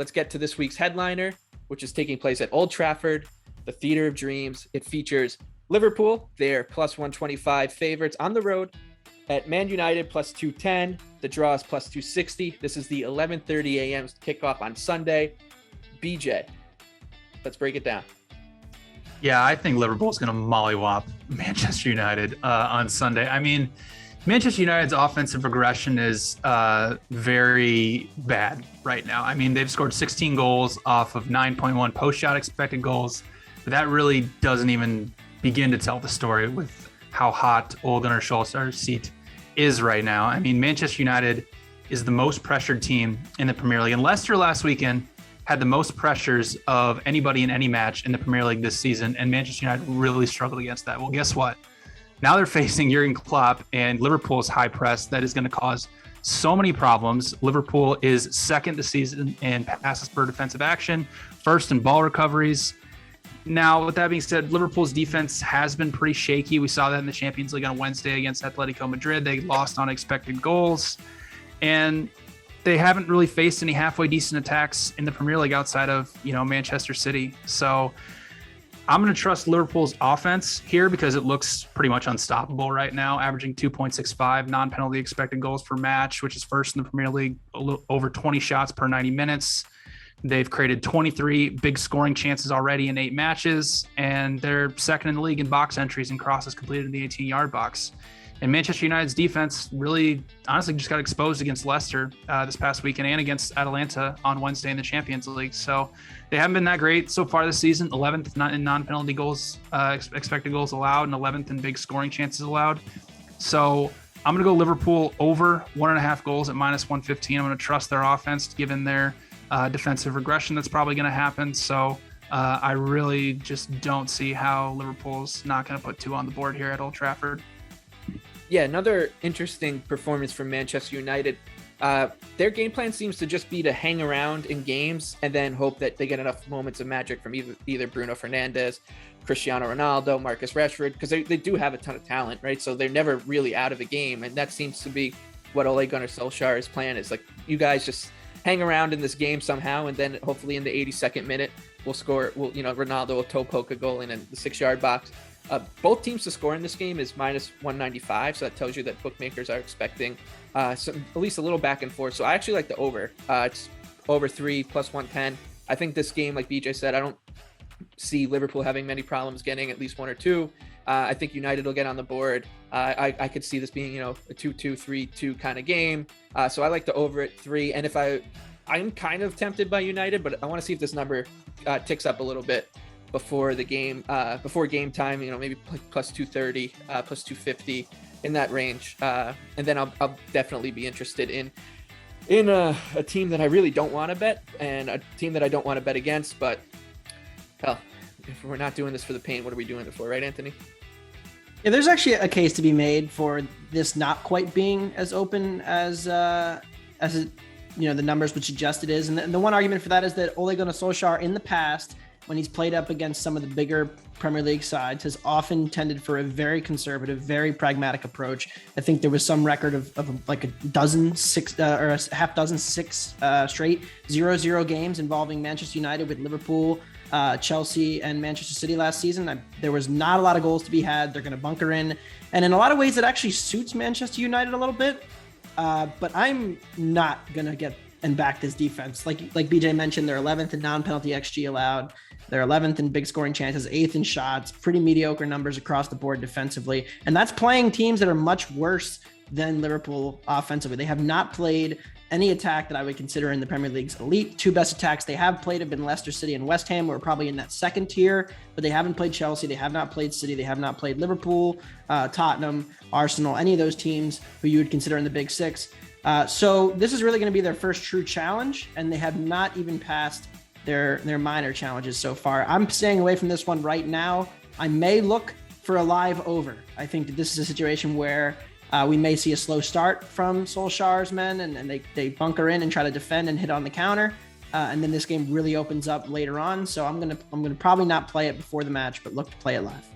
let's get to this week's headliner, which is taking place at Old Trafford, the Theatre of Dreams. It features Liverpool, they're plus 125 favorites on the road at Man United plus 210. The draw is plus 260. This is the 11:30 a.m. kickoff on Sunday. BJ, let's break it down. Yeah, I think Liverpool's going to mollywop Manchester United on Sunday. I mean, Manchester United's offensive regression is very bad right now. I mean, they've scored 16 goals off of 9.1 post-shot expected goals, but that really doesn't even begin to tell the story with how hot Ole Gunnar Solskjaer's seat is right now. I mean, Manchester United is the most pressured team in the Premier League, and Leicester last weekend had the most pressures of anybody in any match in the Premier League this season, and Manchester United really struggled against that. Well, guess what? Now they're facing Jurgen Klopp and Liverpool's high press that is going to cause so many problems. Liverpool is second this season in passes per defensive action, first in ball recoveries. Now, with that being said, Liverpool's defense has been pretty shaky. We saw that in the Champions League on Wednesday against Atletico Madrid. They lost on expected goals, and they haven't really faced any halfway decent attacks in the Premier League outside of, Manchester City. So I'm going to trust Liverpool's offense here because it looks pretty much unstoppable right now, averaging 2.65 non-penalty expected goals per match, which is first in the Premier League, over 20 shots per 90 minutes. They've created 23 big scoring chances already in 8 matches, and they're second in the league in box entries and crosses completed in the 18-yard box. And Manchester United's defense really, honestly, just got exposed against Leicester this past weekend and against Atalanta on Wednesday in the Champions League. So they haven't been that great so far this season. 11th in non-penalty goals, expected goals allowed, and 11th in big scoring chances allowed. So I'm going to go Liverpool over 1.5 goals at minus 115. I'm going to trust their offense given their defensive regression that's probably going to happen. So I really just don't see how Liverpool's not going to put 2 on the board here at Old Trafford. Yeah, another interesting performance from Manchester United. Their game plan seems to just be to hang around in games and then hope that they get enough moments of magic from either Bruno Fernandes, Cristiano Ronaldo, Marcus Rashford, because they do have a ton of talent, right? So they're never really out of a game, and that seems to be what Ole Gunnar Solskjaer's plan is. Like, you guys just hang around in this game somehow, and then hopefully in the 82nd minute we'll score. Ronaldo will toe poke a goal in the 6-yard box. Both teams to score in this game is minus 195, so that tells you that bookmakers are expecting at least a little back and forth. So I actually like the over. It's over 3 plus 110. I think this game, like BJ said, I don't see Liverpool having many problems getting at least 1 or 2. I think United will get on the board. I could see this being, a 2-2, 3-2 kind of game. So I like the over at 3. And if I'm kind of tempted by United, but I want to see if this number ticks up a little bit before the game, before game time, maybe plus 230, plus 250 in that range. And then I'll definitely be interested in a team that I really don't want to bet and a team that I don't want to bet against. But hell, if we're not doing this for the pain, what are we doing it for, right, Anthony? Yeah, there's actually a case to be made for this not quite being as open as it, the numbers would suggest it is. And the one argument for that is that Ole Gunnar Solskjaer in the past, when he's played up against some of the bigger Premier League sides, has often tended for a very conservative, very pragmatic approach. I think there was some record of like a half dozen six straight 0-0 games involving Manchester United with Liverpool, Chelsea, and Manchester City last season. There was not a lot of goals to be had. They're going to bunker in. And in a lot of ways, it actually suits Manchester United a little bit. But I'm not going to get and back this defense. Like BJ mentioned, they're 11th in non-penalty XG allowed. They're 11th in big scoring chances, 8th in shots, pretty mediocre numbers across the board defensively. And that's playing teams that are much worse than Liverpool offensively. They have not played any attack that I would consider in the Premier League's elite. 2 best attacks they have played have been Leicester City and West Ham, who are probably in that second tier, but they haven't played Chelsea. They have not played City. They have not played Liverpool, Tottenham, Arsenal, any of those teams who you would consider in the Big Six. So this is really going to be their first true challenge, and they have not even passed their minor challenges so far. I'm staying away from this one right now. I may look for a live over. I think that this is a situation where we may see a slow start from Solskjaer's men, and they bunker in and try to defend and hit on the counter, and then this game really opens up later on. So I'm gonna probably not play it before the match, but look to play it live.